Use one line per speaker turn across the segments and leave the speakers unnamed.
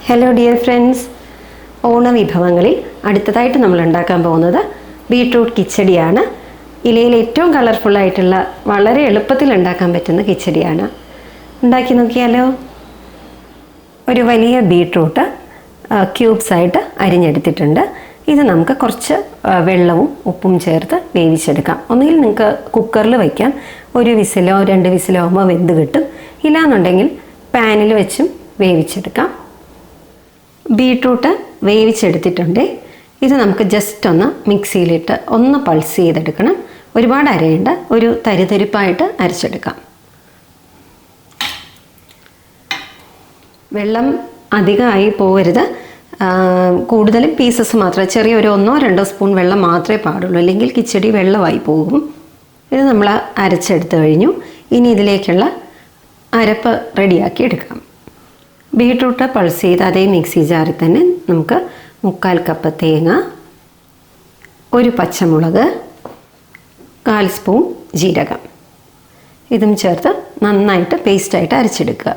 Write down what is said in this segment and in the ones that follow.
Hello dear friends, ഓണവിഭവങ്ങളിൽ അടുത്തതായിട്ട് നമ്മൾ ഉണ്ടാക്കാൻ പോകുന്നത് ബീട്രൂട്ട് കിച്ചടിയാണ്. ഇലയിൽ ഏറ്റവും കളർഫുള്ളായിട്ടുള്ള വളരെ എളുപ്പത്തിൽ ഉണ്ടാക്കാൻ പറ്റുന്ന കിച്ചടിയാണ്. ഉണ്ടാക്കി നോക്കിയാലോ? ഒരു വലിയ ബീട്രൂട്ട് ക്യൂബ്സായിട്ട് അരിഞ്ഞെടുത്തിട്ടുണ്ട്. ഇത് നമുക്ക് കുറച്ച് വെള്ളവും ഉപ്പും ചേർത്ത് വേവിച്ചെടുക്കാം. ഒന്നുകിൽ നിങ്ങൾക്ക് കുക്കറിൽ വയ്ക്കാം, 1 വിസിലോ 2 വിസിലോ ആകുമ്പോൾ വെന്ത് കിട്ടും. ഇല്ലാന്നുണ്ടെങ്കിൽ പാനിൽ വെച്ചും വേവിച്ചെടുക്കാം. ബീട്രൂട്ട് വേവിച്ചെടുത്തിട്ടുണ്ട്. ഇത് നമുക്ക് ജസ്റ്റ് ഒന്ന് മിക്സിയിലിട്ട് ഒന്ന് പൾസ് ചെയ്തെടുക്കണം. ഒരുപാട് അരയേണ്ട, ഒരു തരിതരിപ്പായിട്ട് അരച്ചെടുക്കാം. വെള്ളം അധികമായി പോകരുത്, കൂടുതലും പീസസ് മാത്രം, ചെറിയ ഒരു 1-2 സ്പൂൺ വെള്ളം മാത്രമേ പാടുള്ളൂ, അല്ലെങ്കിൽ കിച്ചടി വെള്ളമായി പോകും. ഇത് നമ്മൾ അരച്ചെടുത്ത് കഴിഞ്ഞു. ഇനി ഇതിലേക്കുള്ള അരപ്പ് റെഡിയാക്കി എടുക്കാം. ബീട്രൂട്ട് പൾസ് ചെയ്ത് അതേ മിക്സി ജാറിൽ തന്നെ നമുക്ക് 3/4 കപ്പ് തേങ്ങ, 1 പച്ചമുളക്, 1/4 സ്പൂൺ ജീരകം ഇതും ചേർത്ത് നന്നായിട്ട് പേസ്റ്റായിട്ട് അരച്ചെടുക്കുക.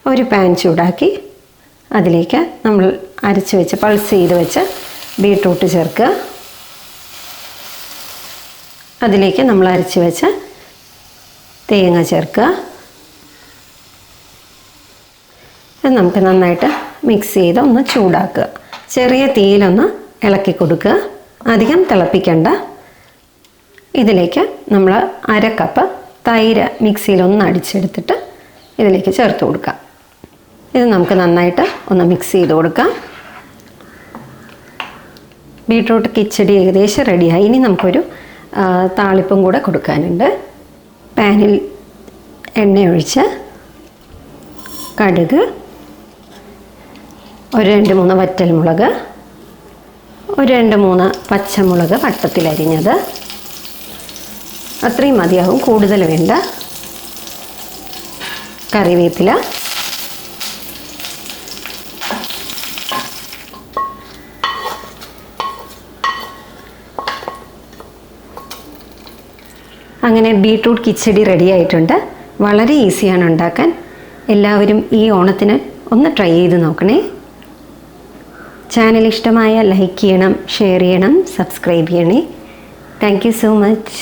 ഒരു പാൻ ചൂടാക്കി അതിലേക്ക് നമ്മൾ അരച്ച് വെച്ച് പൾസ് ചെയ്ത് വെച്ച് ബീട്രൂട്ട് ചേർക്കുക. അതിലേക്ക് നമ്മൾ അരച്ച് വെച്ച തേങ്ങ ചേർക്കുക. ഇത് നമുക്ക് നന്നായിട്ട് മിക്സ് ചെയ്ത് ഒന്ന് ചൂടാക്കുക. ചെറിയ തീയിലൊന്ന് ഇളക്കി കൊടുക്കുക, അധികം തിളപ്പിക്കണ്ട. ഇതിലേക്ക് നമ്മൾ 1/2 കപ്പ് തൈര് മിക്സിയിലൊന്ന് അടിച്ചെടുത്തിട്ട് ഇതിലേക്ക് ചേർത്ത് കൊടുക്കാം. ഇത് നമുക്ക് നന്നായിട്ട് ഒന്ന് മിക്സ് ചെയ്ത് കൊടുക്കാം. ബീട്രൂട്ട് കിച്ചടി ഏകദേശം റെഡിയായി. ഇനി നമുക്കൊരു താളിപ്പും കൂടെ കൊടുക്കാനുണ്ട്. പാനിൽ എണ്ണ ഒഴിച്ച് കടുക്, 2-3 വറ്റൽമുളക്, 2-3 പച്ചമുളക് വട്ടത്തിലരിഞ്ഞത്, അത്രയും മതിയാവും, കൂടുതൽ വേണ്ട. കറിവേപ്പില, അങ്ങനെ ബീട്രൂട്ട് കിച്ചടി റെഡി ആയിട്ടുണ്ട്. വളരെ ഈസിയാണ് ഉണ്ടാക്കാൻ. എല്ലാവരും ഈ ഓണത്തിന് ഒന്ന് ട്രൈ ചെയ്ത് നോക്കണേ. ചാനൽ ഇഷ്ടമായ ലൈക്ക് ചെയ്യണം, ഷെയർ ചെയ്യണം, സബ്സ്ക്രൈബ് ചെയ്യണേ. Thank you so much.